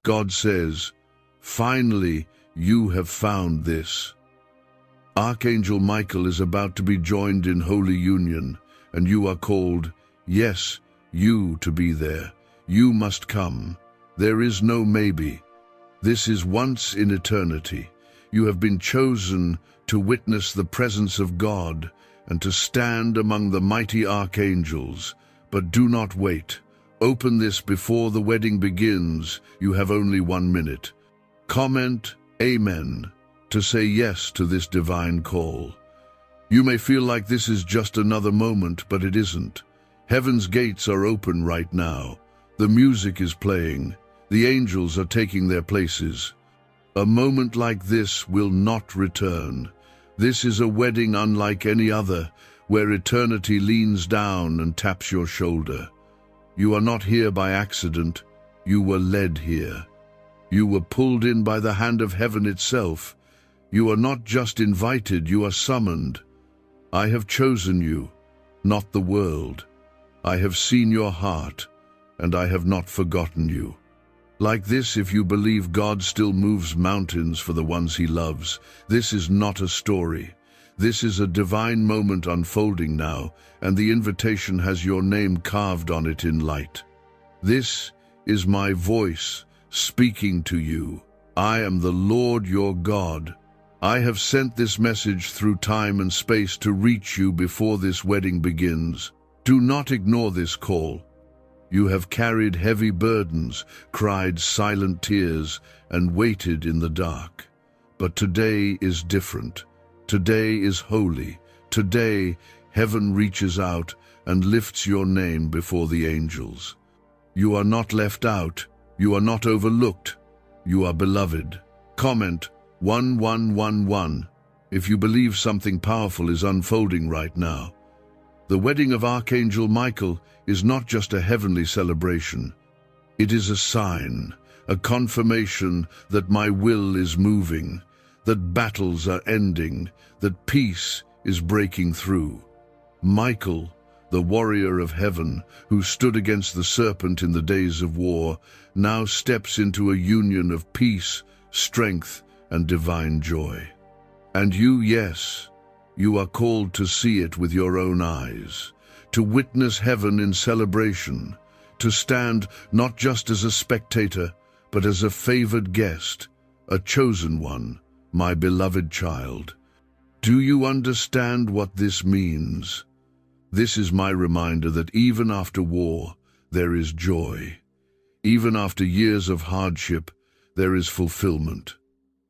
God says, "Finally, you have found this." Archangel Michael is about to be joined in holy union, and you are called, yes, you to be there. You must come. There is no maybe. This is once in eternity. You have been chosen to witness the presence of God and to stand among the mighty archangels. But do not wait. Open this before the wedding begins. You have only 1 minute. Comment Amen to say yes to this divine call. You may feel like this is just another moment, but it isn't. Heaven's gates are open right now. The music is playing. The angels are taking their places. A moment like this will not return. This is a wedding unlike any other, where eternity leans down and taps your shoulder. You are not here by accident. You were led here. You were pulled in by the hand of heaven itself. You are not just invited, you are summoned. I have chosen you, not the world. I have seen your heart, and I have not forgotten you. Like this, if you believe God still moves mountains for the ones he loves, this is not a story. This is a divine moment unfolding now, and the invitation has your name carved on it in light. This is my voice speaking to you. I am the Lord your God. I have sent this message through time and space to reach you before this wedding begins. Do not ignore this call. You have carried heavy burdens, cried silent tears, and waited in the dark. But today is different. Today is holy. Today, heaven reaches out and lifts your name before the angels. You are not left out. You are not overlooked. You are beloved. Comment 1111 if you believe something powerful is unfolding right now. The wedding of Archangel Michael is not just a heavenly celebration. It is a sign, a confirmation that my will is moving, that battles are ending, that peace is breaking through. Michael, the warrior of heaven, who stood against the serpent in the days of war, now steps into a union of peace, strength, and divine joy. And you, yes, you are called to see it with your own eyes, to witness heaven in celebration, to stand not just as a spectator, but as a favored guest, a chosen one, my beloved child. Do you understand what this means? This is my reminder that even after war, there is joy. Even after years of hardship, there is fulfillment.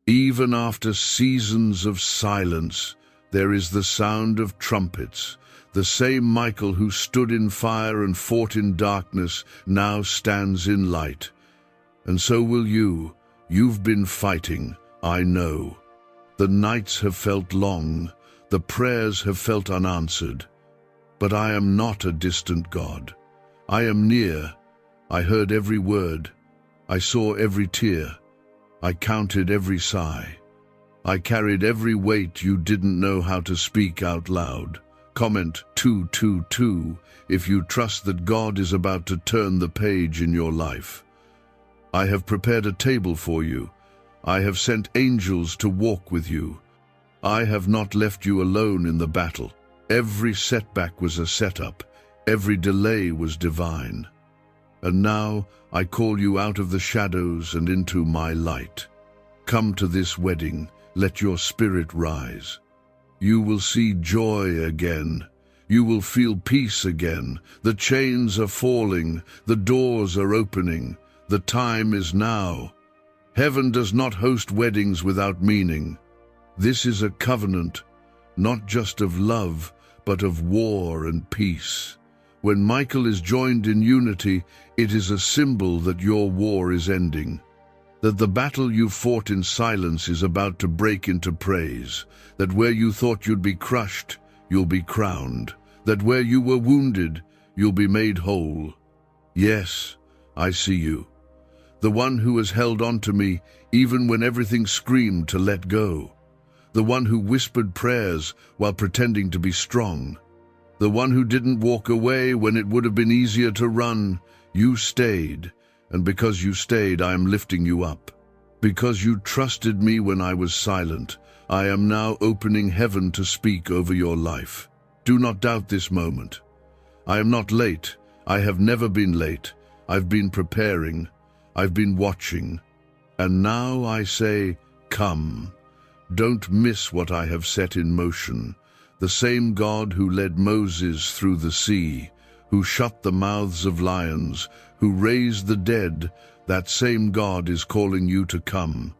Even after seasons of silence, there is the sound of trumpets. The same Michael who stood in fire and fought in darkness now stands in light. And so will you. You've been fighting, I know. The nights have felt long, the prayers have felt unanswered. But I am not a distant God. I am near. I heard every word. I saw every tear. I counted every sigh. I carried every weight you didn't know how to speak out loud. Comment 222 if you trust that God is about to turn the page in your life. I have prepared a table for you. I have sent angels to walk with you. I have not left you alone in the battle. Every setback was a setup. Every delay was divine. And now I call you out of the shadows and into my light. Come to this wedding. Let your spirit rise. You will see joy again. You will feel peace again. The chains are falling. The doors are opening. The time is now. Heaven does not host weddings without meaning. This is a covenant, not just of love, but of war and peace. When Michael is joined in unity, it is a symbol that your war is ending, that the battle you fought in silence is about to break into praise, that where you thought you'd be crushed, you'll be crowned, that where you were wounded, you'll be made whole. Yes, I see you, the one who has held on to me even when everything screamed to let go, the one who whispered prayers while pretending to be strong, the one who didn't walk away when it would have been easier to run. You stayed, And because you stayed, I am lifting you up. Because you trusted me when I was silent, I am now opening heaven to speak over your life. Do not doubt this moment. I am not late. I have never been late. I've been preparing. I've been watching. And now I say, come. Don't miss what I have set in motion. The same God who led Moses through the sea, who shut the mouths of lions, who raised the dead, that same God is calling you to come.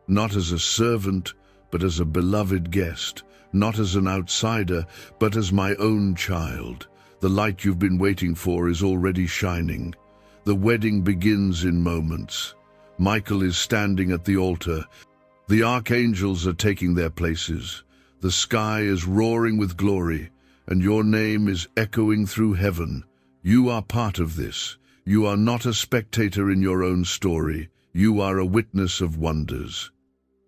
Not as a servant, but as a beloved guest. Not as an outsider, but as my own child. The light you've been waiting for is already shining. The wedding begins in moments. Michael is standing at the altar. The archangels are taking their places. The sky is roaring with glory, and your name is echoing through heaven. You are part of this. You are not a spectator in your own story. You are a witness of wonders.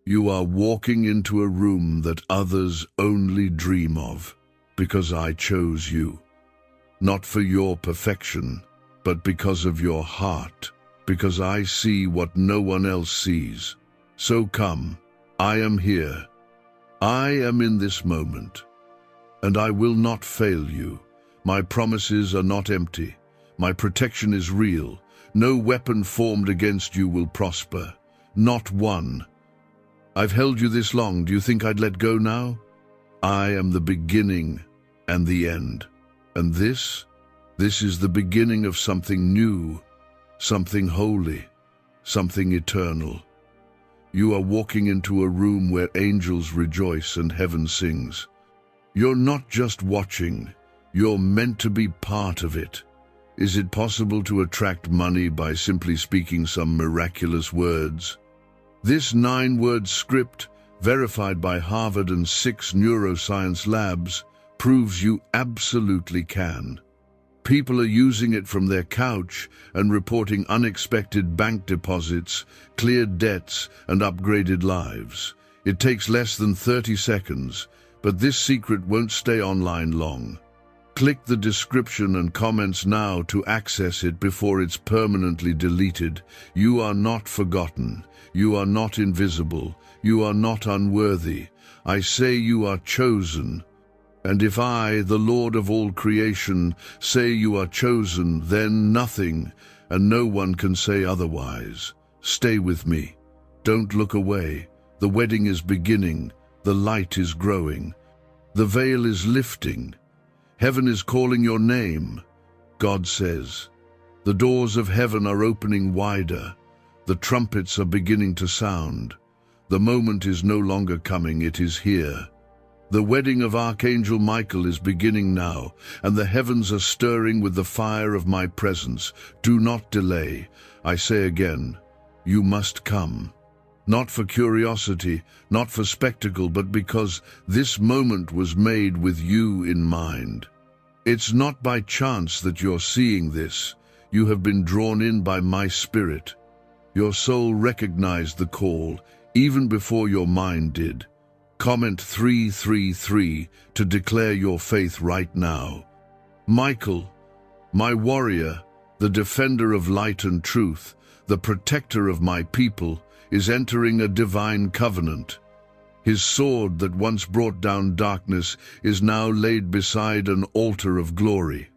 You are walking into a room that others only dream of, because I chose you. Not for your perfection, but because of your heart, because I see what no one else sees. So come, I am here. I am in this moment, and I will not fail you. My promises are not empty. My protection is real. No weapon formed against you will prosper. Not one. I've held you this long. Do you think I'd let go now? I am the beginning and the end. And this is the beginning of something new, something holy, something eternal. You are walking into a room where angels rejoice and heaven sings. You're not just watching, you're meant to be part of it. Is it possible to attract money by simply speaking some miraculous words? This 9-word script, verified by Harvard and 6 neuroscience labs, proves you absolutely can. People are using it from their couch and reporting unexpected bank deposits, cleared debts, and upgraded lives. It takes less than 30 seconds, but this secret won't stay online long. Click the description and comments now to access it before it's permanently deleted. You are not forgotten. You are not invisible. You are not unworthy. I say you are chosen. And if I, the Lord of all creation, say you are chosen, then nothing, and no one can say otherwise. Stay with me. Don't look away. The wedding is beginning. The light is growing. The veil is lifting. Heaven is calling your name. God says, the doors of heaven are opening wider. The trumpets are beginning to sound. The moment is no longer coming, it is here. The wedding of Archangel Michael is beginning now, and the heavens are stirring with the fire of my presence. Do not delay. I say again, you must come. Not for curiosity, not for spectacle, but because this moment was made with you in mind. It's not by chance that you're seeing this. You have been drawn in by my spirit. Your soul recognized the call, even before your mind did. Comment 333 to declare your faith right now. Michael, my warrior, the defender of light and truth, the protector of my people, is entering a divine covenant. His sword that once brought down darkness is now laid beside an altar of glory.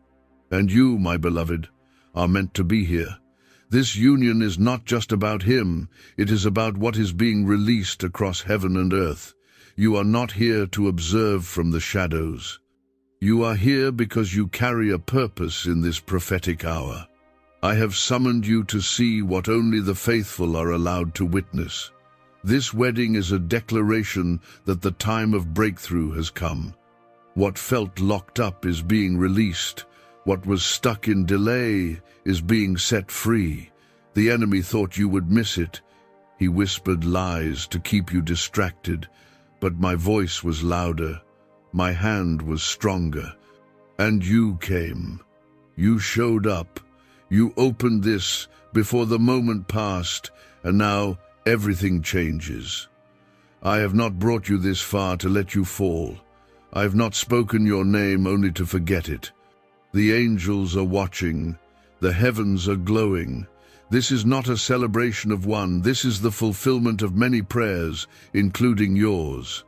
And you, my beloved, are meant to be here. This union is not just about him, it is about what is being released across heaven and earth. You are not here to observe from the shadows. You are here because you carry a purpose in this prophetic hour. I have summoned you to see what only the faithful are allowed to witness. This wedding is a declaration that the time of breakthrough has come. What felt locked up is being released. What was stuck in delay is being set free. The enemy thought you would miss it. He whispered lies to keep you distracted, but my voice was louder. My hand was stronger. And you came. You showed up. You opened this before the moment passed, and now everything changes. I have not brought you this far to let you fall. I have not spoken your name only to forget it. The angels are watching. The heavens are glowing. This is not a celebration of one, this is the fulfillment of many prayers, including yours.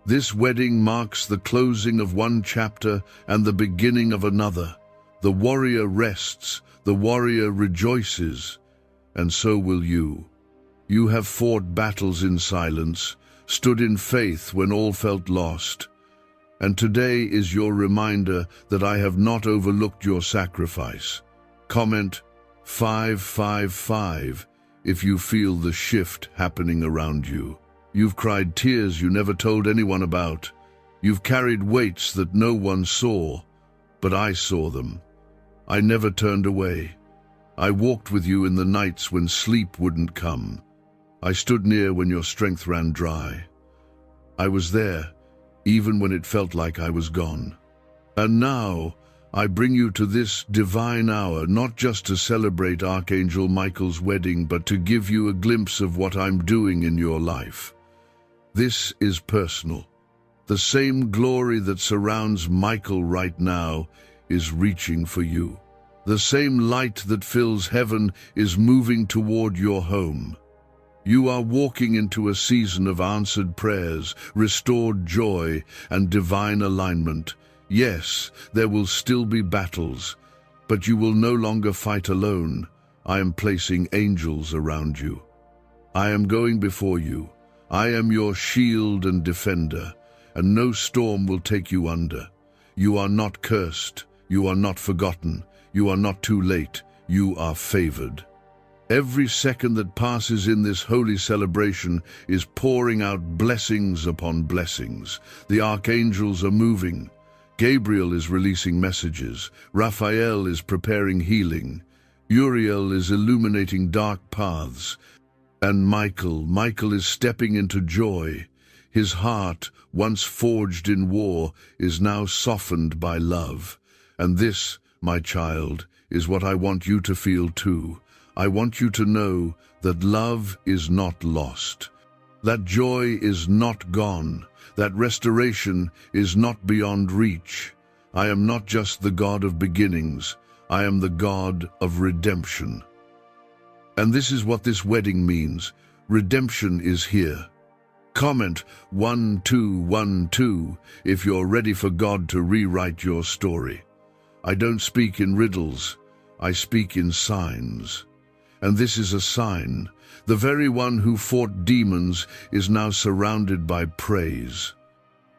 This wedding marks the closing of one chapter and the beginning of another. The warrior rests, the warrior rejoices, and so will you. You have fought battles in silence, stood in faith when all felt lost, and today is your reminder that I have not overlooked your sacrifice. Comment 555 if you feel the shift happening around you. You've cried tears you never told anyone about. You've carried weights that no one saw, but I saw them. I never turned away. I walked with you in the nights when sleep wouldn't come. I stood near when your strength ran dry. I was there, even when it felt like I was gone. And now, I bring you to this divine hour, not just to celebrate Archangel Michael's wedding, but to give you a glimpse of what I'm doing in your life. This is personal. The same glory that surrounds Michael right now is reaching for you. The same light that fills heaven is moving toward your home. You are walking into a season of answered prayers, restored joy, and divine alignment. Yes, there will still be battles, but you will no longer fight alone. I am placing angels around you. I am going before you. I am your shield and defender, and no storm will take you under. You are not cursed. You are not forgotten. You are not too late. You are favored. Every second that passes in this holy celebration is pouring out blessings upon blessings. The archangels are moving. Gabriel is releasing messages. Raphael is preparing healing. Uriel is illuminating dark paths. And Michael is stepping into joy. His heart, once forged in war, is now softened by love. And this, my child, is what I want you to feel too. I want you to know that love is not lost, that joy is not gone, that restoration is not beyond reach. I am not just the God of beginnings, I am the God of redemption. And this is what this wedding means. Redemption is here. Comment 1212 if you're ready for God to rewrite your story. I don't speak in riddles, I speak in signs. And this is a sign. The very one who fought demons is now surrounded by praise.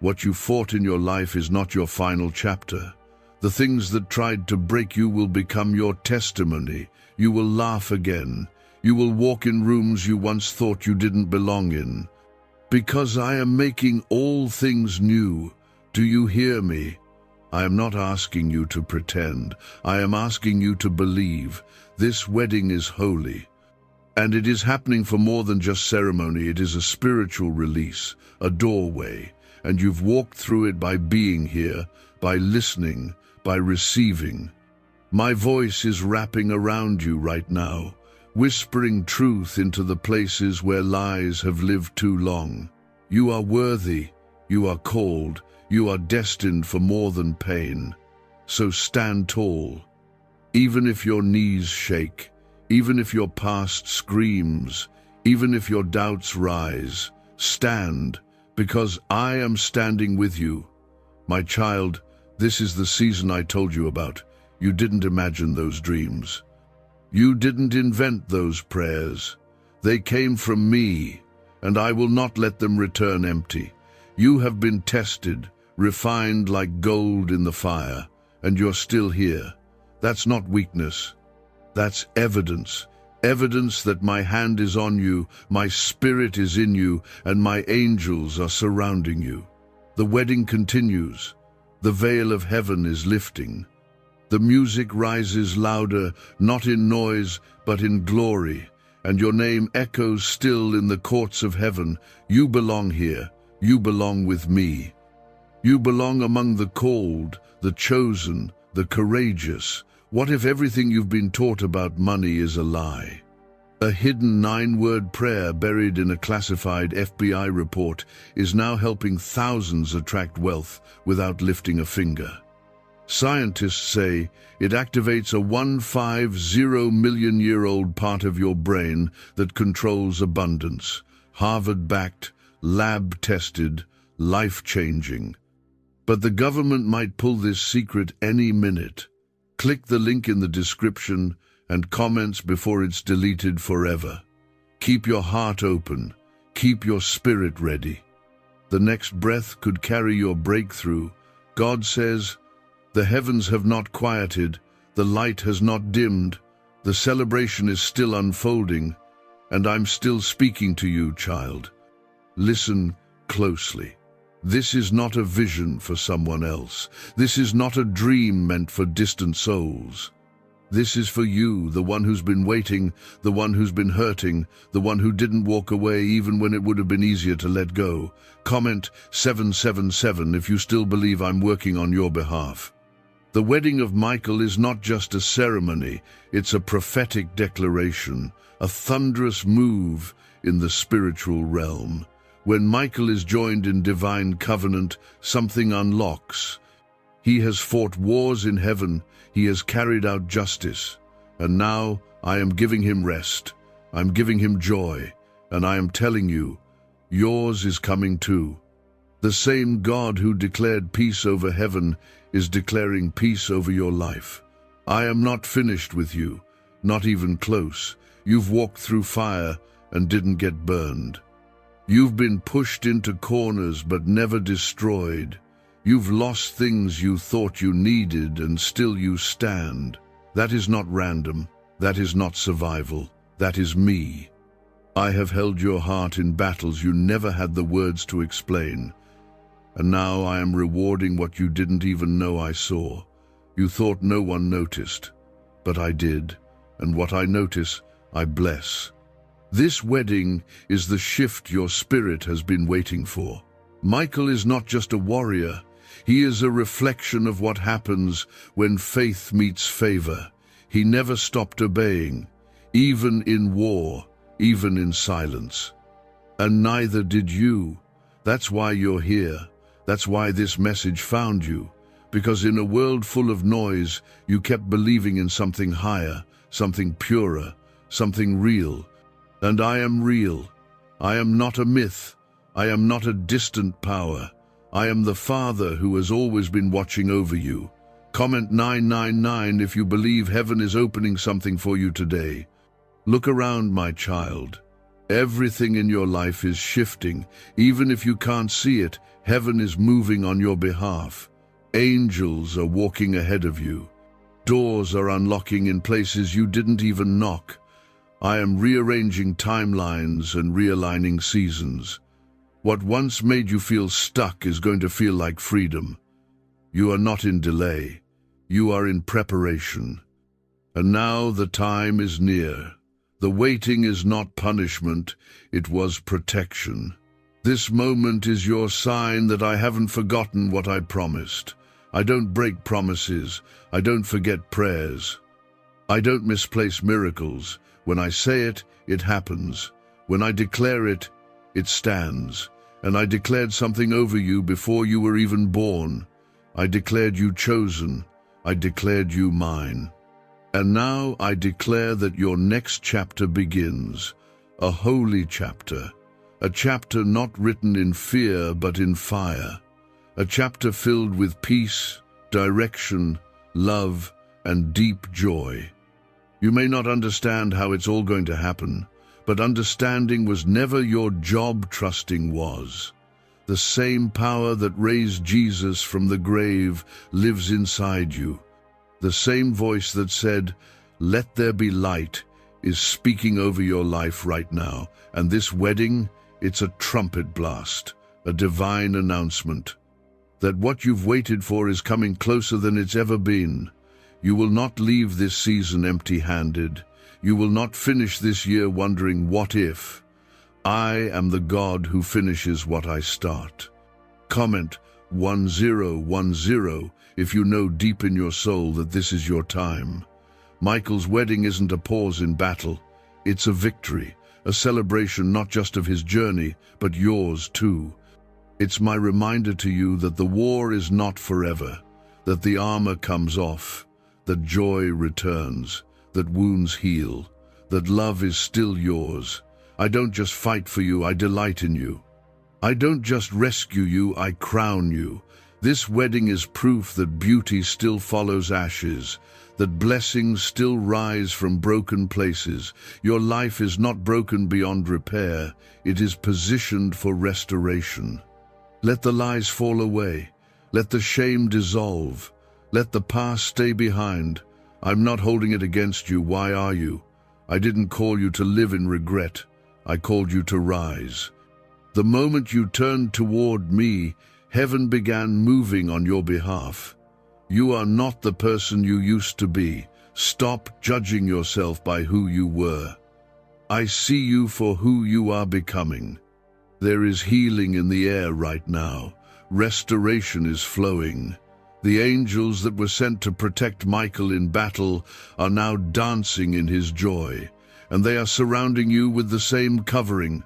What you fought in your life is not your final chapter. The things that tried to break you will become your testimony. You will laugh again. You will walk in rooms you once thought you didn't belong in. Because I am making all things new. Do you hear me? I am not asking you to pretend. I am asking you to believe. This wedding is holy. And it is happening for more than just ceremony. It is a spiritual release, a doorway. And you've walked through it by being here, by listening, by receiving. My voice is wrapping around you right now, whispering truth into the places where lies have lived too long. You are worthy. You are called. You are destined for more than pain. So stand tall. Even if your knees shake, even if your past screams, even if your doubts rise, stand, because I am standing with you. My child, this is the season I told you about. You didn't imagine those dreams. You didn't invent those prayers. They came from me, and I will not let them return empty. You have been tested, refined like gold in the fire, and you're still here. That's not weakness. That's evidence. Evidence that my hand is on you, my spirit is in you, and my angels are surrounding you. The wedding continues. The veil of heaven is lifting. The music rises louder, not in noise, but in glory, and your name echoes still in the courts of heaven. You belong here. You belong with me. You belong among the called, the chosen, the courageous. What if everything you've been taught about money is a lie? A hidden 9-word prayer buried in a classified FBI report is now helping thousands attract wealth without lifting a finger. Scientists say it activates a 150 million-year-old part of your brain that controls abundance. Harvard-backed, lab-tested, life-changing. But the government might pull this secret any minute. Click the link in the description and comments before it's deleted forever. Keep your heart open. Keep your spirit ready. The next breath could carry your breakthrough. God says, "The heavens have not quieted, the light has not dimmed, the celebration is still unfolding, and I'm still speaking to you, child." Listen closely. This is not a vision for someone else. This is not a dream meant for distant souls. This is for you, the one who's been waiting, the one who's been hurting, the one who didn't walk away even when it would have been easier to let go. Comment 777 if you still believe I'm working on your behalf. The wedding of Michael is not just a ceremony, it's a prophetic declaration, a thunderous move in the spiritual realm. When Michael is joined in divine covenant, something unlocks. He has fought wars in heaven, he has carried out justice, and now I am giving him rest, I'm giving him joy, and I am telling you, yours is coming too. The same God who declared peace over heaven is declaring peace over your life. I am not finished with you, not even close. You've walked through fire and didn't get burned. You've been pushed into corners but never destroyed. You've lost things you thought you needed and still you stand. That is not random. That is not survival. That is me. I have held your heart in battles you never had the words to explain. And now I am rewarding what you didn't even know I saw. You thought no one noticed, but I did. And what I notice, I bless. This wedding is the shift your spirit has been waiting for. Michael is not just a warrior. He is a reflection of what happens when faith meets favor. He never stopped obeying, even in war, even in silence. And neither did you. That's why you're here. That's why this message found you. Because in a world full of noise, you kept believing in something higher, something purer, something real. And I am real. I am not a myth. I am not a distant power. I am the Father who has always been watching over you. Comment 999 if you believe heaven is opening something for you today. Look around, my child. Everything in your life is shifting. Even if you can't see it, heaven is moving on your behalf. Angels are walking ahead of you. Doors are unlocking in places you didn't even knock. I am rearranging timelines and realigning seasons. What once made you feel stuck is going to feel like freedom. You are not in delay. You are in preparation. And now the time is near. The waiting is not punishment, it was protection. This moment is your sign that I haven't forgotten what I promised. I don't break promises. I don't forget prayers. I don't misplace miracles. When I say it, it happens. When I declare it, it stands. And I declared something over you before you were even born. I declared you chosen. I declared you mine. And now I declare that your next chapter begins. A holy chapter. A chapter not written in fear but in fire. A chapter filled with peace, direction, love, and deep joy. You may not understand how it's all going to happen, but understanding was never your job, trusting was. The same power that raised Jesus from the grave lives inside you. The same voice that said, "Let there be light," is speaking over your life right now. And this wedding, it's a trumpet blast, a divine announcement that what you've waited for is coming closer than it's ever been. You will not leave this season empty-handed. You will not finish this year wondering, what if? I am the God who finishes what I start. Comment 1010 if you know deep in your soul that this is your time. Michael's wedding isn't a pause in battle. It's a victory, a celebration not just of his journey, but yours too. It's my reminder to you that the war is not forever. that the armor comes off, that joy returns, that wounds heal, that love is still yours. I don't just fight for you, I delight in you. I don't just rescue you, I crown you. This wedding is proof that beauty still follows ashes, that blessings still rise from broken places. Your life is not broken beyond repair, it is positioned for restoration. Let the lies fall away, let the shame dissolve, let the past stay behind. I'm not holding it against you, why are you? I didn't call you to live in regret, I called you to rise. The moment you turned toward me, heaven began moving on your behalf. You are not the person you used to be. Stop judging yourself by who you were. I see you for who you are becoming. There is healing in the air right now. Restoration is flowing. The angels that were sent to protect Michael in battle are now dancing in his joy, and they are surrounding you with the same covering.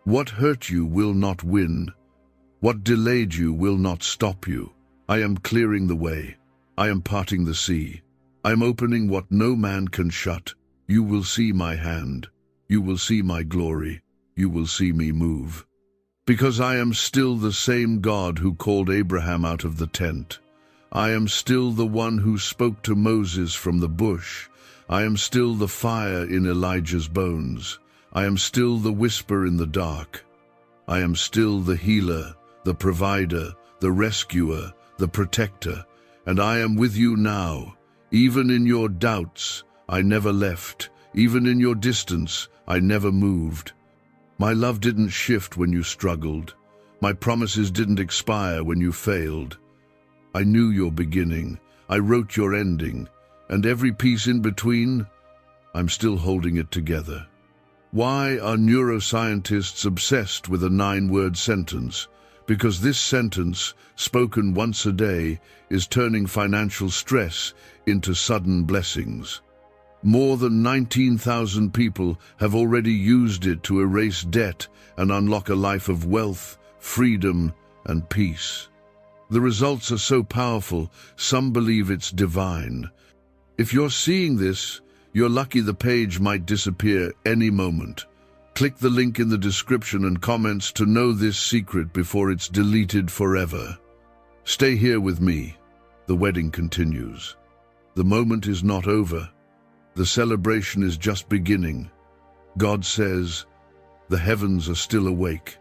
What hurt you will not win. What delayed you will not stop you. I am clearing the way. I am parting the sea. I am opening what no man can shut. You will see my hand. You will see my glory. You will see me move. Because I am still the same God who called Abraham out of the tent. I am still the one who spoke to Moses from the bush. I am still the fire in Elijah's bones. I am still the whisper in the dark. I am still the healer, the provider, the rescuer, the protector, and I am with you now. Even in your doubts, I never left. Even in your distance, I never moved. My love didn't shift when you struggled. My promises didn't expire when you failed. I knew your beginning. I wrote your ending. And every piece in between, I'm still holding it together. Why are neuroscientists obsessed with a 9-word sentence? Because this sentence, spoken once a day, is turning financial stress into sudden blessings. More than 19,000 people have already used it to erase debt and unlock a life of wealth, freedom, and peace. The results are so powerful, some believe it's divine. If you're seeing this, you're lucky. The page might disappear any moment. Click the link in the description and comments to know this secret before it's deleted forever. Stay here with me. The wedding continues. The moment is not over. The celebration is just beginning. God says, the heavens are still awake.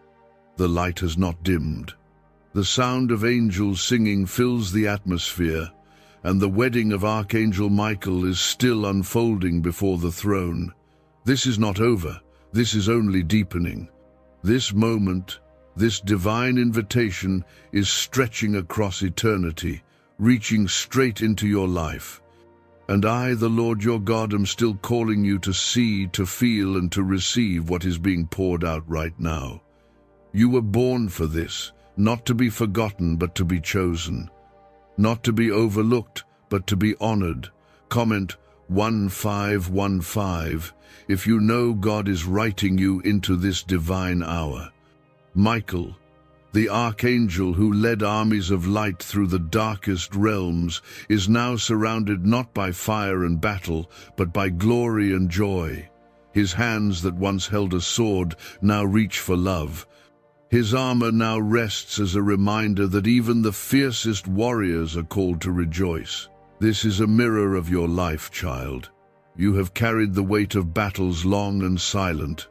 The light has not dimmed. The sound of angels singing fills the atmosphere, and the wedding of Archangel Michael is still unfolding before the throne. This is not over. This is only deepening. This moment, this divine invitation, is stretching across eternity, reaching straight into your life. And I, the Lord your God, am still calling you to see, to feel, and to receive what is being poured out right now. You were born for this, not to be forgotten, but to be chosen. Not to be overlooked, but to be honored. Comment 1515 if you know God is writing you into this divine hour. Michael, the archangel who led armies of light through the darkest realms, is now surrounded not by fire and battle, but by glory and joy. His hands that once held a sword now reach for love. His armor now rests as a reminder that even the fiercest warriors are called to rejoice. This is a mirror of your life, child. You have carried the weight of battles long and silent.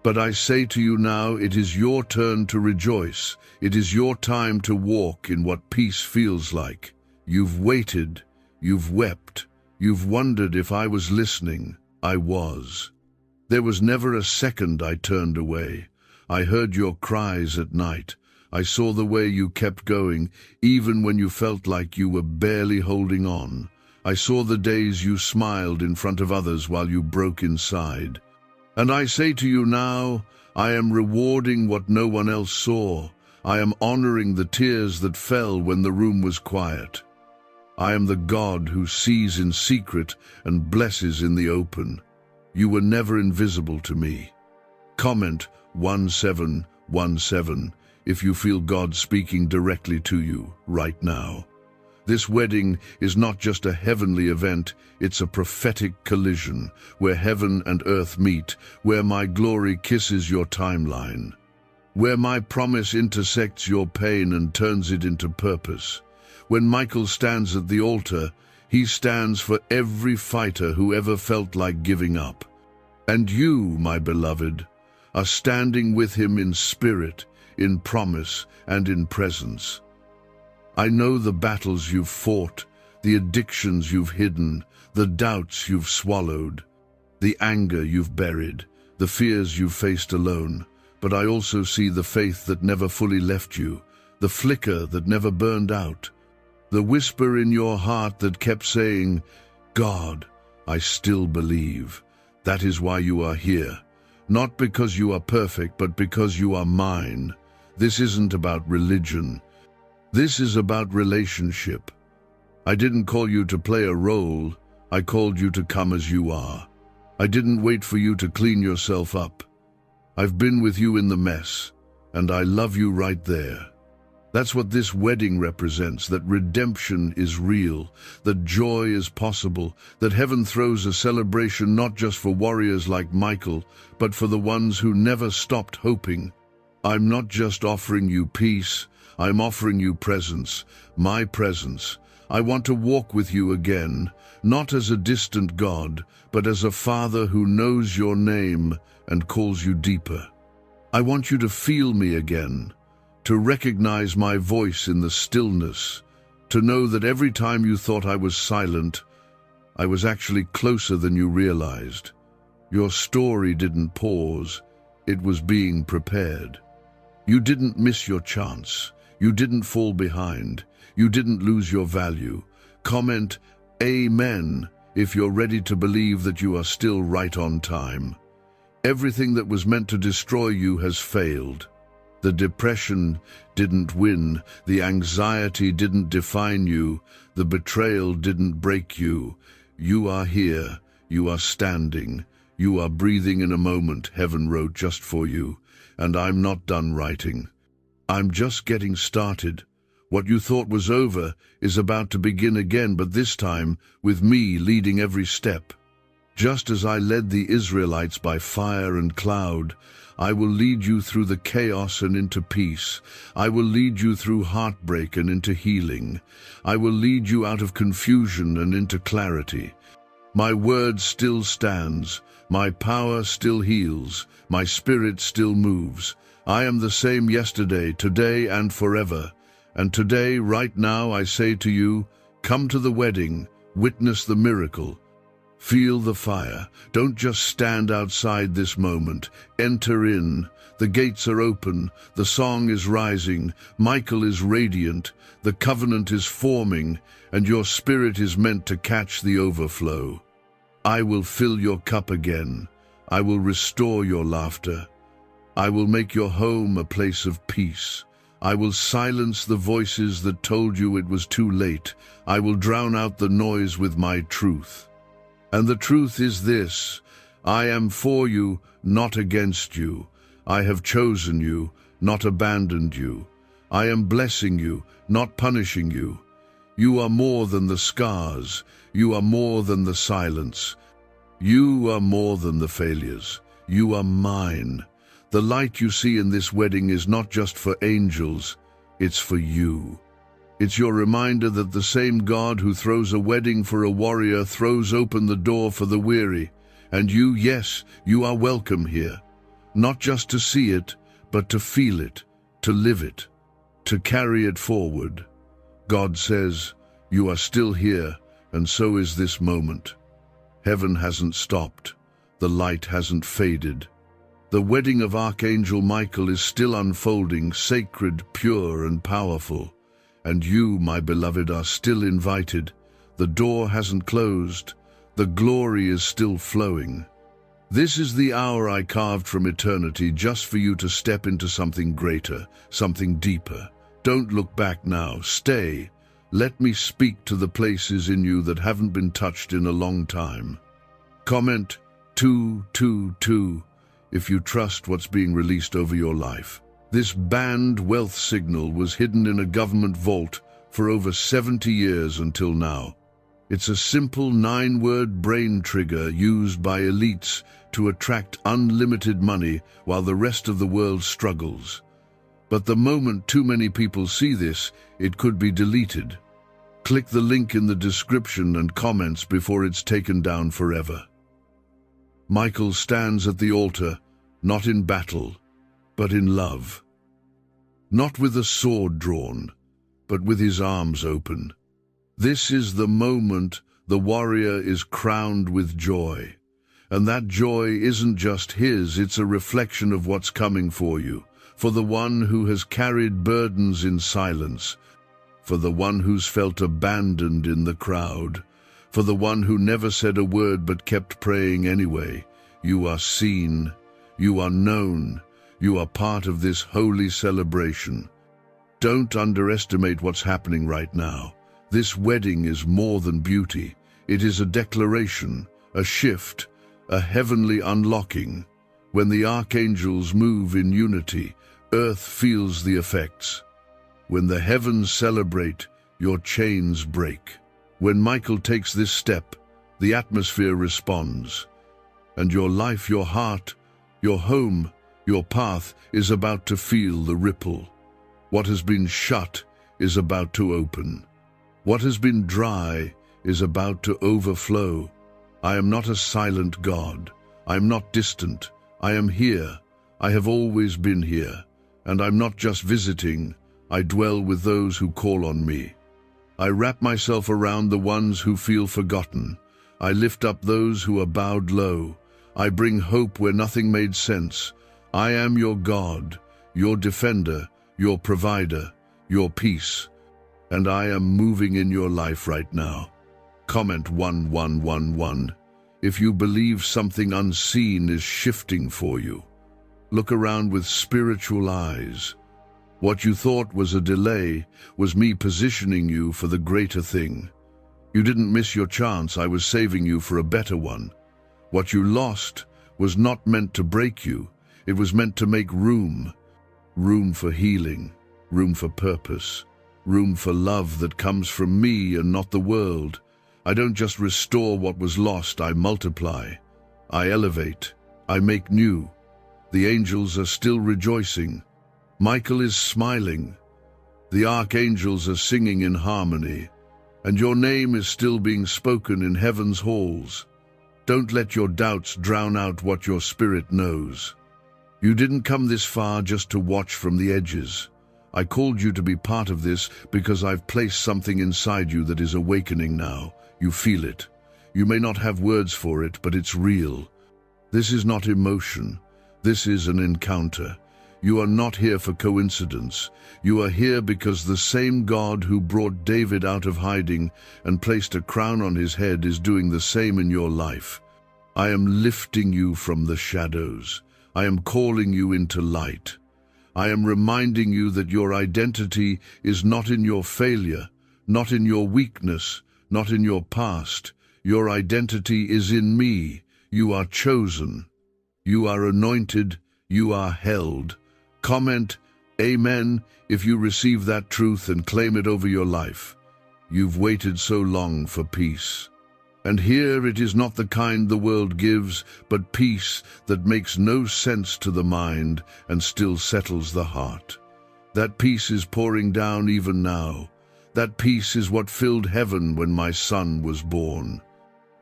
But I say to you now, it is your turn to rejoice. It is your time to walk in what peace feels like. You've waited, you've wept, you've wondered if I was listening. I was. There was never a second I turned away. I heard your cries at night. I saw the way you kept going, even when you felt like you were barely holding on. I saw the days you smiled in front of others while you broke inside. And I say to you now, I am rewarding what no one else saw. I am honoring the tears that fell when the room was quiet. I am the God who sees in secret and blesses in the open. You were never invisible to me. Comment 1717 if you feel God speaking directly to you right now. This wedding is not just a heavenly event, it's a prophetic collision, where heaven and earth meet, where my glory kisses your timeline, where my promise intersects your pain and turns it into purpose. When Michael stands at the altar, he stands for every fighter who ever felt like giving up. And you, my beloved, are standing with him in spirit, in promise, and in presence. I know the battles you've fought, the addictions you've hidden, the doubts you've swallowed, the anger you've buried, the fears you've faced alone. But I also see the faith that never fully left you, the flicker that never burned out, the whisper in your heart that kept saying, "God, I still believe." That is why you are here. Not because you are perfect, but because you are mine. This isn't about religion. This is about relationship. I didn't call you to play a role. I called you to come as you are. I didn't wait for you to clean yourself up. I've been with you in the mess, and I love you right there. That's what this wedding represents, that redemption is real, that joy is possible, that heaven throws a celebration not just for warriors like Michael, but for the ones who never stopped hoping. I'm not just offering you peace, I'm offering you presence, my presence. I want to walk with you again, not as a distant God, but as a Father who knows your name and calls you deeper. I want you to feel me again, to recognize my voice in the stillness, to know that every time you thought I was silent, I was actually closer than you realized. Your story didn't pause, it was being prepared. You didn't miss your chance. You didn't fall behind. You didn't lose your value. Comment Amen if you're ready to believe that you are still right on time. Everything that was meant to destroy you has failed. The depression didn't win. The anxiety didn't define you. The betrayal didn't break you. You are here. You are standing. You are breathing in a moment heaven wrote just for you. And I'm not done writing. I'm just getting started. What you thought was over is about to begin again, but this time with me leading every step. Just as I led the Israelites by fire and cloud, I will lead you through the chaos and into peace. I will lead you through heartbreak and into healing. I will lead you out of confusion and into clarity. My word still stands. My power still heals. My spirit still moves. I am the same yesterday, today, and forever. And today, right now, I say to you, come to the wedding, witness the miracle. Feel the fire. Don't just stand outside this moment. Enter in. The gates are open. The song is rising. Michael is radiant. The covenant is forming, and your spirit is meant to catch the overflow. I will fill your cup again. I will restore your laughter. I will make your home a place of peace. I will silence the voices that told you it was too late. I will drown out the noise with my truth. And the truth is this: I am for you, not against you. I have chosen you, not abandoned you. I am blessing you, not punishing you. You are more than the scars. You are more than the silence. You are more than the failures. You are mine. The light you see in this wedding is not just for angels, it's for you. It's your reminder that the same God who throws a wedding for a warrior throws open the door for the weary. And you, yes, you are welcome here. Not just to see it, but to feel it, to live it, to carry it forward. God says, you are still here, and so is this moment. Heaven hasn't stopped. The light hasn't faded. The wedding of Archangel Michael is still unfolding, sacred, pure, and powerful. And you, my beloved, are still invited. The door hasn't closed. The glory is still flowing. This is the hour I carved from eternity just for you to step into something greater, something deeper. Don't look back now. Stay. Let me speak to the places in you that haven't been touched in a long time. Comment 222 if you trust what's being released over your life. This banned wealth signal was hidden in a government vault for over 70 years until now. It's a simple 9-word brain trigger used by elites to attract unlimited money while the rest of the world struggles. But the moment too many people see this, it could be deleted. Click the link in the description and comments before it's taken down forever. Michael stands at the altar, not in battle, but in love. Not with a sword drawn, but with his arms open. This is the moment the warrior is crowned with joy. And that joy isn't just his, it's a reflection of what's coming for you, for the one who has carried burdens in silence, for the one who's felt abandoned in the crowd, for the one who never said a word but kept praying anyway. You are seen, you are known, you are part of this holy celebration. Don't underestimate what's happening right now. This wedding is more than beauty. It is a declaration, a shift, a heavenly unlocking. When the archangels move in unity, earth feels the effects. When the heavens celebrate, your chains break. When Michael takes this step, the atmosphere responds. And your life, your heart, your home, your path is about to feel the ripple. What has been shut is about to open. What has been dry is about to overflow. I am not a silent God. I am not distant. I am here. I have always been here. And I'm not just visiting. I dwell with those who call on me. I wrap myself around the ones who feel forgotten. I lift up those who are bowed low. I bring hope where nothing made sense. I am your God, your defender, your provider, your peace. And I am moving in your life right now. Comment 1111 if you believe something unseen is shifting for you. Look around with spiritual eyes. What you thought was a delay was me positioning you for the greater thing. You didn't miss your chance. I was saving you for a better one. What you lost was not meant to break you. It was meant to make room. Room for healing, room for purpose, room for love that comes from me and not the world. I don't just restore what was lost, I multiply. I elevate. I make new. The angels are still rejoicing. Michael is smiling. The archangels are singing in harmony. And your name is still being spoken in heaven's halls. Don't let your doubts drown out what your spirit knows. You didn't come this far just to watch from the edges. I called you to be part of this because I've placed something inside you that is awakening now. You feel it. You may not have words for it, but it's real. This is not emotion. This is an encounter. You are not here for coincidence. You are here because the same God who brought David out of hiding and placed a crown on his head is doing the same in your life. I am lifting you from the shadows. I am calling you into light. I am reminding you that your identity is not in your failure, not in your weakness, not in your past. Your identity is in me. You are chosen. You are anointed. You are held. Comment, Amen, if you receive that truth and claim it over your life. You've waited so long for peace. And here it is not the kind the world gives, but peace that makes no sense to the mind and still settles the heart. That peace is pouring down even now. That peace is what filled heaven when my son was born.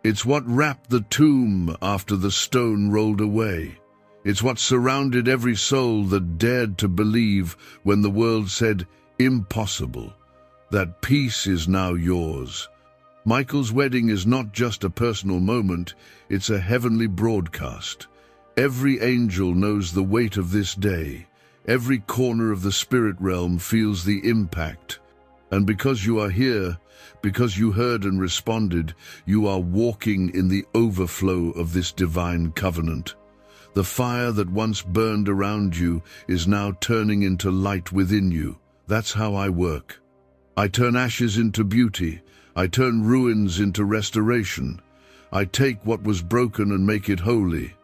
It's what wrapped the tomb after the stone rolled away. It's what surrounded every soul that dared to believe when the world said, impossible. That peace is now yours. Michael's wedding is not just a personal moment, it's a heavenly broadcast. Every angel knows the weight of this day. Every corner of the spirit realm feels the impact. And because you are here, because you heard and responded, you are walking in the overflow of this divine covenant. The fire that once burned around you is now turning into light within you. That's how I work. I turn ashes into beauty. I turn ruins into restoration. I take what was broken and make it holy.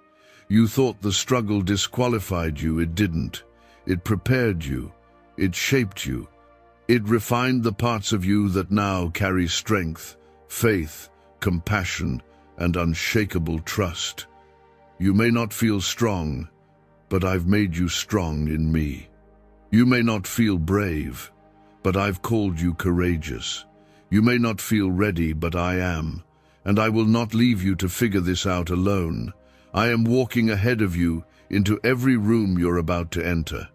You thought the struggle disqualified you. It didn't. It prepared you. It shaped you. It refined the parts of you that now carry strength, faith, compassion, and unshakable trust. You may not feel strong, but I've made you strong in me. You may not feel brave, but I've called you courageous. You may not feel ready, but I am, and I will not leave you to figure this out alone. I am walking ahead of you into every room you're about to enter.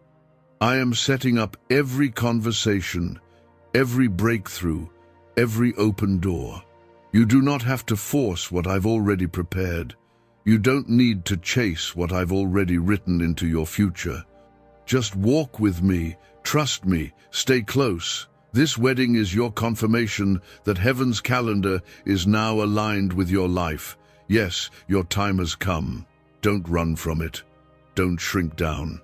I am setting up every conversation, every breakthrough, every open door. You do not have to force what I've already prepared. You don't need to chase what I've already written into your future. Just walk with me, trust me, stay close. This wedding is your confirmation that heaven's calendar is now aligned with your life. Yes, your time has come. Don't run from it. Don't shrink down.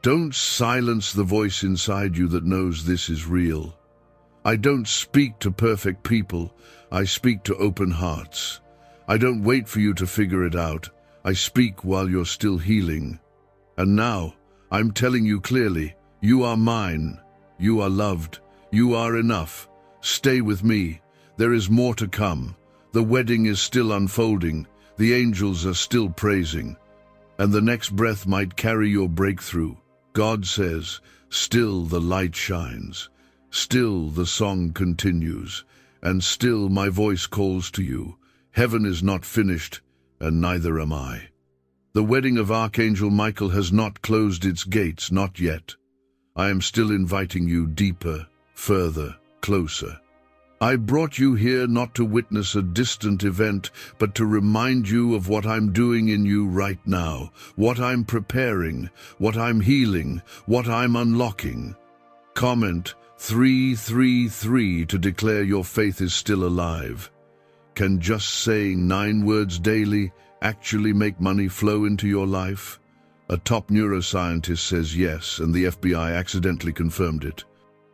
Don't silence the voice inside you that knows this is real. I don't speak to perfect people. I speak to open hearts. I don't wait for you to figure it out. I speak while you're still healing. And now, I'm telling you clearly, you are mine. You are loved. You are enough. Stay with me. There is more to come. The wedding is still unfolding. The angels are still praising. And the next breath might carry your breakthrough. God says, still the light shines. Still the song continues. And still my voice calls to you. Heaven is not finished, and neither am I. The wedding of Archangel Michael has not closed its gates, not yet. I am still inviting you deeper, further, closer. I brought you here not to witness a distant event, but to remind you of what I'm doing in you right now, what I'm preparing, what I'm healing, what I'm unlocking. Comment 333 to declare your faith is still alive. Can just saying 9 words daily actually make money flow into your life? A top neuroscientist says yes, and the FBI accidentally confirmed it.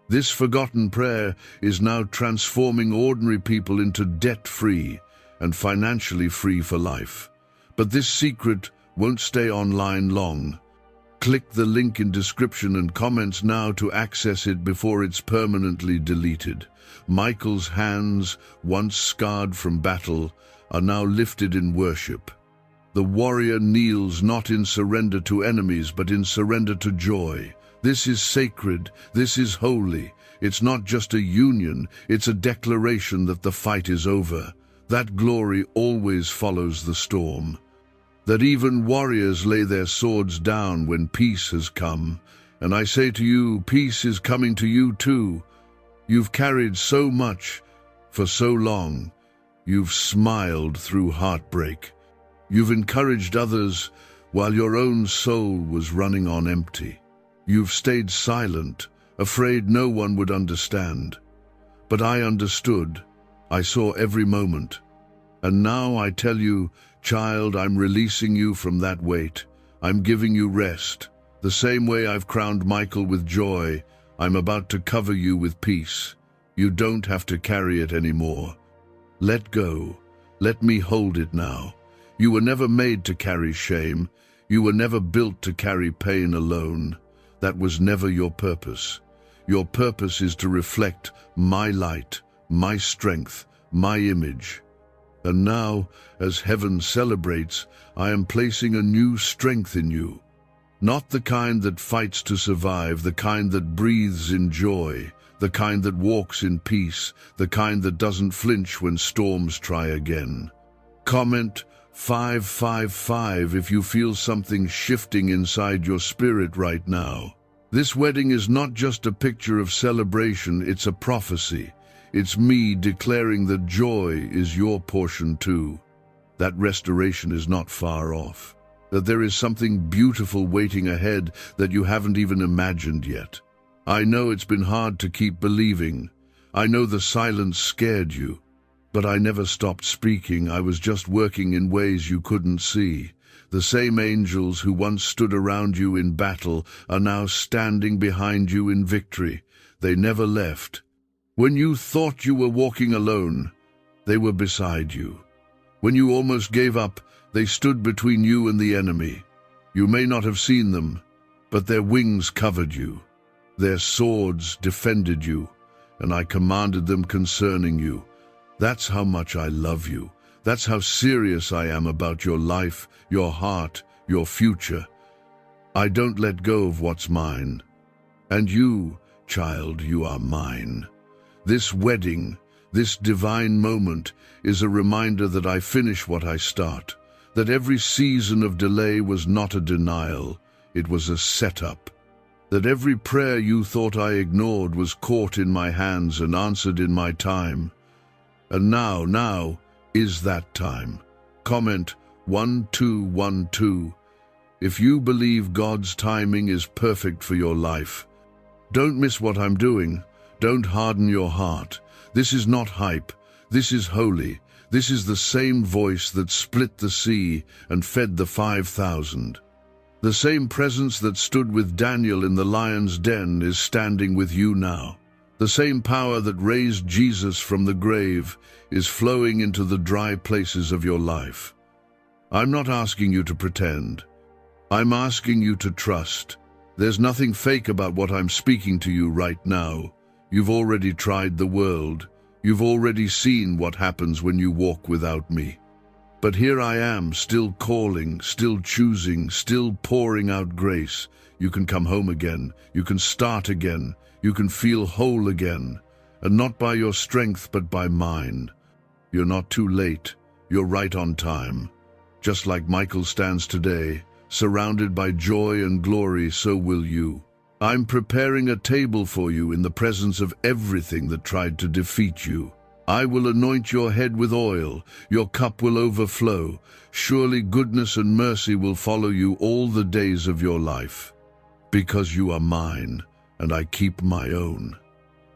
This forgotten prayer is now transforming ordinary people into debt-free and financially free for life. But this secret won't stay online long. Click the link in description and comments now to access it before it's permanently deleted. Michael's hands, once scarred from battle, are now lifted in worship. The warrior kneels not in surrender to enemies, but in surrender to joy. This is sacred, this is holy. It's not just a union, it's a declaration that the fight is over. That glory always follows the storm. That even warriors lay their swords down when peace has come. And I say to you, peace is coming to you too. You've carried so much for so long. You've smiled through heartbreak. You've encouraged others while your own soul was running on empty. You've stayed silent, afraid no one would understand. But I understood. I saw every moment. And now I tell you, child, I'm releasing you from that weight. I'm giving you rest. The same way I've crowned Michael with joy, I'm about to cover you with peace. You don't have to carry it anymore. Let go. Let me hold it now. You were never made to carry shame. You were never built to carry pain alone. That was never your purpose. Your purpose is to reflect my light, my strength, my image. And now, as heaven celebrates, I am placing a new strength in you. Not the kind that fights to survive, the kind that breathes in joy, the kind that walks in peace, the kind that doesn't flinch when storms try again. Comment 555 if you feel something shifting inside your spirit right now. This wedding is not just a picture of celebration, it's a prophecy. It's me declaring that joy is your portion too. That restoration is not far off. That there is something beautiful waiting ahead that you haven't even imagined yet. I know it's been hard to keep believing. I know the silence scared you. But I never stopped speaking. I was just working in ways you couldn't see. The same angels who once stood around you in battle are now standing behind you in victory. They never left. When you thought you were walking alone, they were beside you. When you almost gave up, they stood between you and the enemy. You may not have seen them, but their wings covered you. Their swords defended you, and I commanded them concerning you. That's how much I love you. That's how serious I am about your life, your heart, your future. I don't let go of what's mine. And you, child, you are mine. This wedding, this divine moment, is a reminder that I finish what I start, that every season of delay was not a denial, it was a setup, that every prayer you thought I ignored was caught in my hands and answered in my time. And now is that time. Comment 1212 if you believe God's timing is perfect for your life. Don't miss what I'm doing. Don't harden your heart. This is not hype. This is holy. This is the same voice that split the sea and fed the 5,000. The same presence that stood with Daniel in the lion's den is standing with you now. The same power that raised Jesus from the grave is flowing into the dry places of your life. I'm not asking you to pretend. I'm asking you to trust. There's nothing fake about what I'm speaking to you right now. You've already tried the world. You've already seen what happens when you walk without me. But here I am, still calling, still choosing, still pouring out grace. You can come home again. You can start again. You can feel whole again. And not by your strength, but by mine. You're not too late. You're right on time. Just like Michael stands today, surrounded by joy and glory, so will you. I'm preparing a table for you in the presence of everything that tried to defeat you. I will anoint your head with oil, your cup will overflow. Surely goodness and mercy will follow you all the days of your life. Because you are mine, and I keep my own.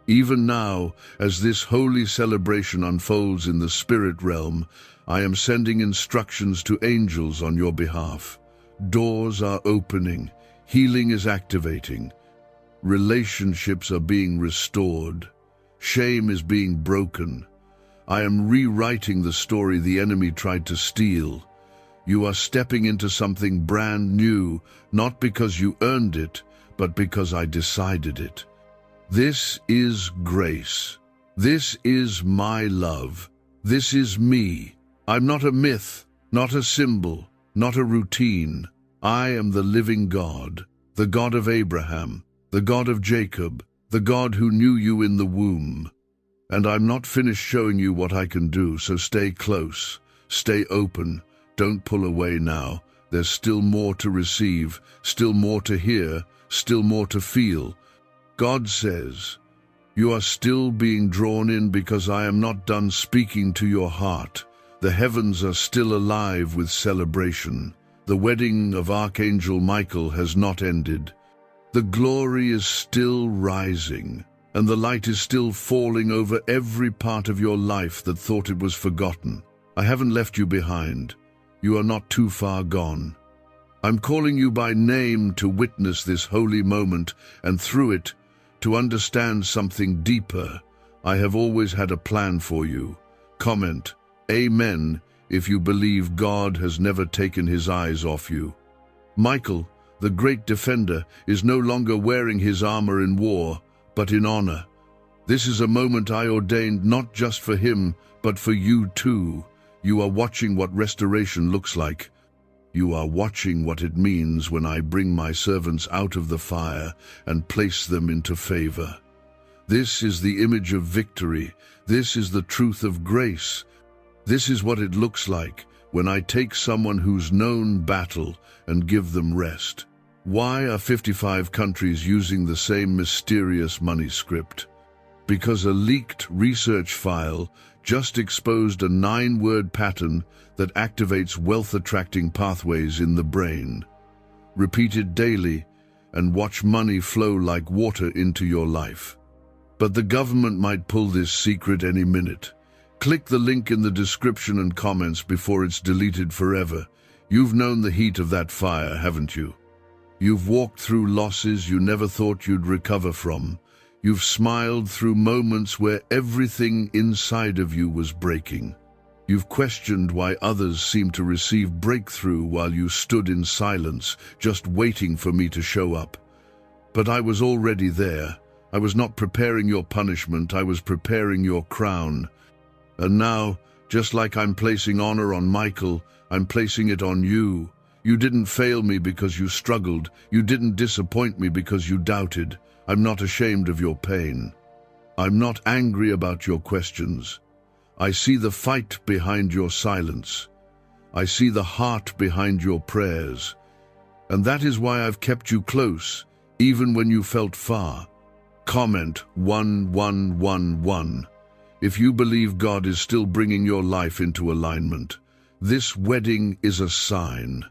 Even now, as this holy celebration unfolds in the spirit realm, I am sending instructions to angels on your behalf. Doors are opening, healing is activating, relationships are being restored, shame is being broken. I am rewriting the story the enemy tried to steal. You are stepping into something brand new, not because you earned it, but because I decided it. This is grace. This is my love. This is me. I'm not a myth, not a symbol, not a routine. I am the living God, the God of Abraham, the God of Jacob, the God who knew you in the womb. And I'm not finished showing you what I can do, so stay close, stay open, don't pull away now. There's still more to receive, still more to hear, still more to feel. God says, you are still being drawn in because I am not done speaking to your heart. The heavens are still alive with celebration. The wedding of Archangel Michael has not ended. The glory is still rising, and the light is still falling over every part of your life that thought it was forgotten. I haven't left you behind. You are not too far gone. I'm calling you by name to witness this holy moment, and through it, to understand something deeper. I have always had a plan for you. Comment, Amen, if you believe God has never taken his eyes off you. Michael, the great defender, is no longer wearing his armor in war, but in honor. This is a moment I ordained not just for him, but for you too. You are watching what restoration looks like. You are watching what it means when I bring my servants out of the fire and place them into favor. This is the image of victory. This is the truth of grace. This is what it looks like when I take someone who's known battle and give them rest. Why are 55 countries using the same mysterious money script? Because a leaked research file just exposed a 9-word pattern that activates wealth-attracting pathways in the brain. Repeat it daily and watch money flow like water into your life. But the government might pull this secret any minute. Click the link in the description and comments before it's deleted forever. You've known the heat of that fire, haven't you? You've walked through losses you never thought you'd recover from. You've smiled through moments where everything inside of you was breaking. You've questioned why others seemed to receive breakthrough while you stood in silence, just waiting for me to show up. But I was already there. I was not preparing your punishment, I was preparing your crown. And now, just like I'm placing honor on Michael, I'm placing it on you. You didn't fail me because you struggled. You didn't disappoint me because you doubted. I'm not ashamed of your pain. I'm not angry about your questions. I see the fight behind your silence. I see the heart behind your prayers. And that is why I've kept you close, even when you felt far. Comment 1111 if you believe God is still bringing your life into alignment. This wedding is a sign,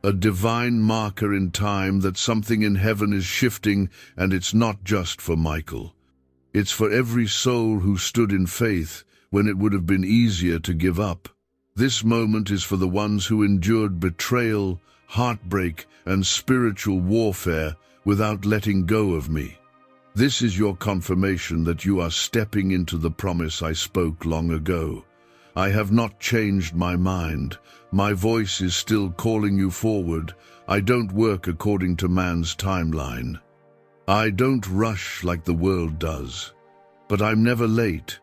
a divine marker in time that something in heaven is shifting, and it's not just for Michael. It's for every soul who stood in faith when it would have been easier to give up. This moment is for the ones who endured betrayal, heartbreak, and spiritual warfare without letting go of me. This is your confirmation that you are stepping into the promise I spoke long ago. I have not changed my mind. My voice is still calling you forward. I don't work according to man's timeline. I don't rush like the world does. But I'm never late.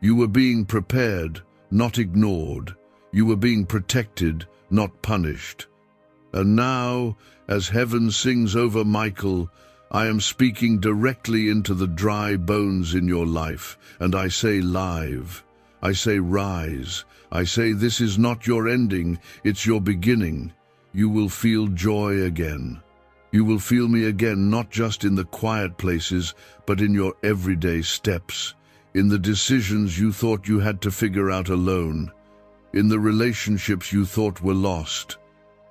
You were being prepared, not ignored. You were being protected, not punished. And now, as heaven sings over Michael, I am speaking directly into the dry bones in your life, and I say live. I say rise. I say this is not your ending, it's your beginning. You will feel joy again. You will feel me again, not just in the quiet places, but in your everyday steps, in the decisions you thought you had to figure out alone, in the relationships you thought were lost,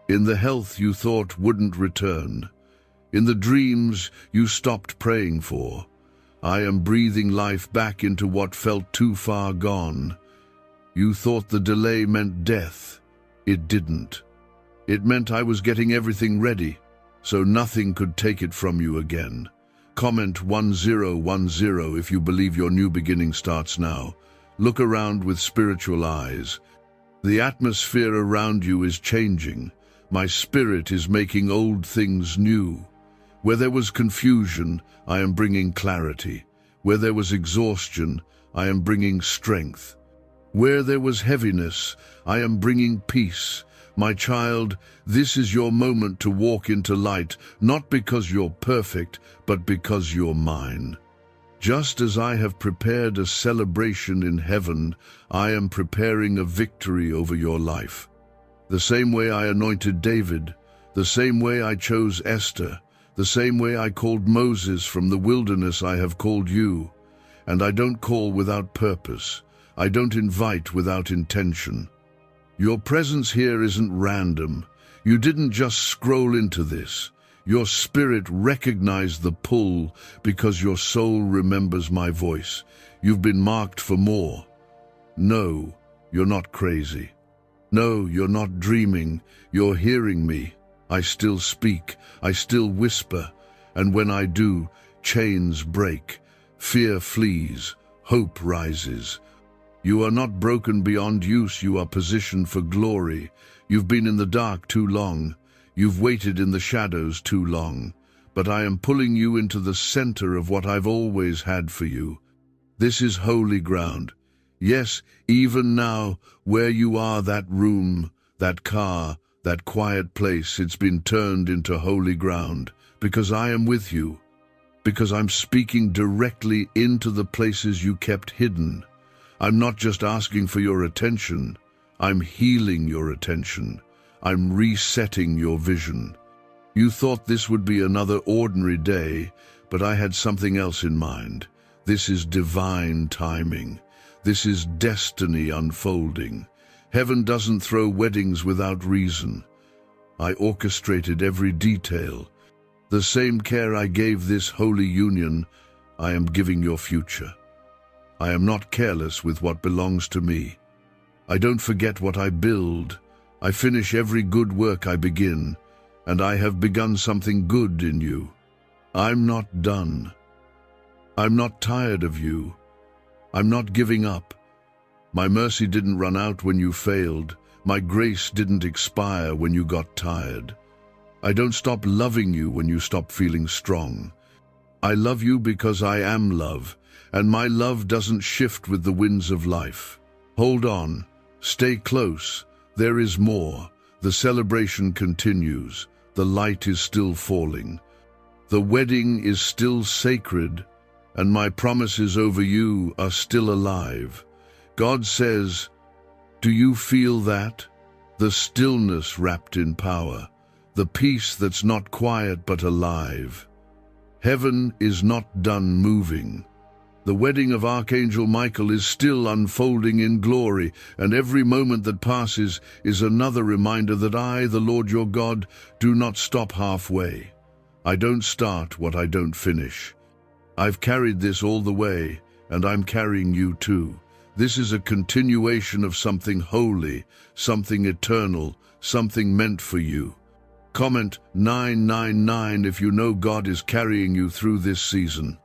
in the health you thought wouldn't return, in the dreams you stopped praying for. I am breathing life back into what felt too far gone. You thought the delay meant death. It didn't. It meant I was getting everything ready, so nothing could take it from you again. Comment 1010 if you believe your new beginning starts now. Look around with spiritual eyes. The atmosphere around you is changing. My spirit is making old things new. Where there was confusion, I am bringing clarity. Where there was exhaustion, I am bringing strength. Where there was heaviness, I am bringing peace. My child, this is your moment to walk into light, not because you're perfect, but because you're mine. Just as I have prepared a celebration in heaven, I am preparing a victory over your life. The same way I anointed David, the same way I chose Esther, the same way I called Moses from the wilderness, I have called you. And I don't call without purpose. I don't invite without intention. Your presence here isn't random. You didn't just scroll into this. Your spirit recognized the pull because your soul remembers my voice. You've been marked for more. No, you're not crazy. No, you're not dreaming. You're hearing me. I still speak, I still whisper, and when I do, chains break, fear flees, hope rises. You are not broken beyond use, you are positioned for glory. You've been in the dark too long, you've waited in the shadows too long, but I am pulling you into the center of what I've always had for you. This is holy ground. Yes, even now, where you are, that room, that car, that quiet place, it's been turned into holy ground, because I am with you, because I'm speaking directly into the places you kept hidden. I'm not just asking for your attention, I'm healing your attention. I'm resetting your vision. You thought this would be another ordinary day, but I had something else in mind. This is divine timing. This is destiny unfolding. Heaven doesn't throw weddings without reason. I orchestrated every detail. The same care I gave this holy union, I am giving your future. I am not careless with what belongs to me. I don't forget what I build. I finish every good work I begin, and I have begun something good in you. I'm not done. I'm not tired of you. I'm not giving up. My mercy didn't run out when you failed. My grace didn't expire when you got tired. I don't stop loving you when you stop feeling strong. I love you because I am love, and my love doesn't shift with the winds of life. Hold on. Stay close. There is more. The celebration continues. The light is still falling. The wedding is still sacred, and my promises over you are still alive. God says, do you feel that? The stillness wrapped in power, the peace that's not quiet but alive. Heaven is not done moving. The wedding of Archangel Michael is still unfolding in glory, and every moment that passes is another reminder that I, the Lord your God, do not stop halfway. I don't start what I don't finish. I've carried this all the way, and I'm carrying you too. This is a continuation of something holy, something eternal, something meant for you. Comment 999 if you know God is carrying you through this season.